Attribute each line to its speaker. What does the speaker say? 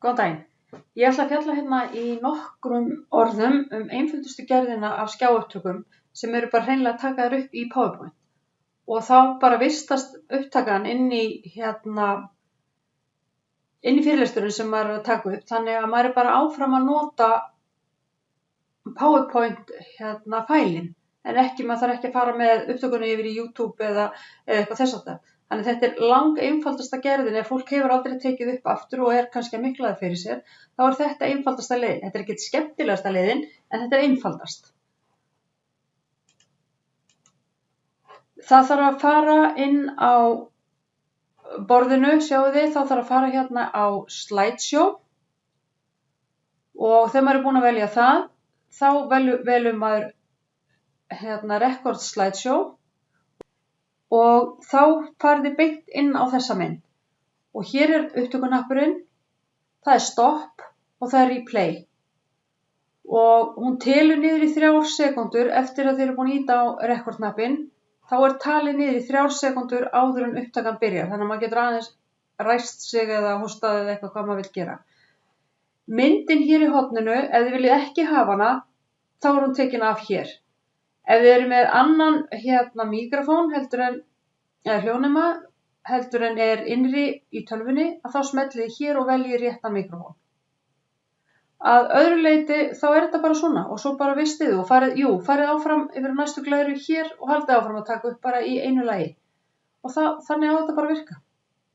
Speaker 1: Góðan daginn. Ég ætla að fjalla hérna í nokkrum orðum einföldustu gerðina af skjáupptökum sem eru bara hreinlega að taka þær upp í PowerPoint. Og þá bara vistast upptakan inn í fyrirlesturinn sem maður er að taka upp. Þannig að maður er bara áfram að nota PowerPoint fælinn. En maður þarf ekki að fara með upptökunni yfir í YouTube eða eitthvað þess háttar. Þannig að þetta er lang einfaldasta gerðin. Ef fólk hefur aldrei tekið upp aftur og er kannski að mikla það fyrir sér, þá er þetta einfaldasta leiðin. Þetta er ekki skemmtilegasta leiðin, en þetta er einfaldast. Það þarf að fara inn á borðinu, sjáu þið, þá þarf að fara hérna á slideshow og þegar maður er búinn að velja það, þá velur maður record slideshow og þá farið þið beint inn á þessa mynd. Og hér er upptökunappurinn, það er stopp og það er replay. Og hún telur niður í 3 sekúndur eftir að þið eru búin að ýta á rekordnappinn. Þá er talið niður í 3 sekúndur áður en upptakan byrjar. Þannig að maður getur aðeins ræst sig eða hostað eða eitthvað hvað maður vill gera. Myndin hér í horninu, ef þið viljið ekki hafa hana, þá er hún tekin af hér. Ef þið eru með annan mikrofón eða hljóðnema heldur en er innri í tölvunni, að þá smellið þið hér og veljið réttan mikrofón. Að öðru leyti þá er þetta bara svona og svo bara vistið og farið áfram yfir næstu glæru hér og haldið áfram að taka upp bara í einu lagi. Og þannig á þetta bara að virka.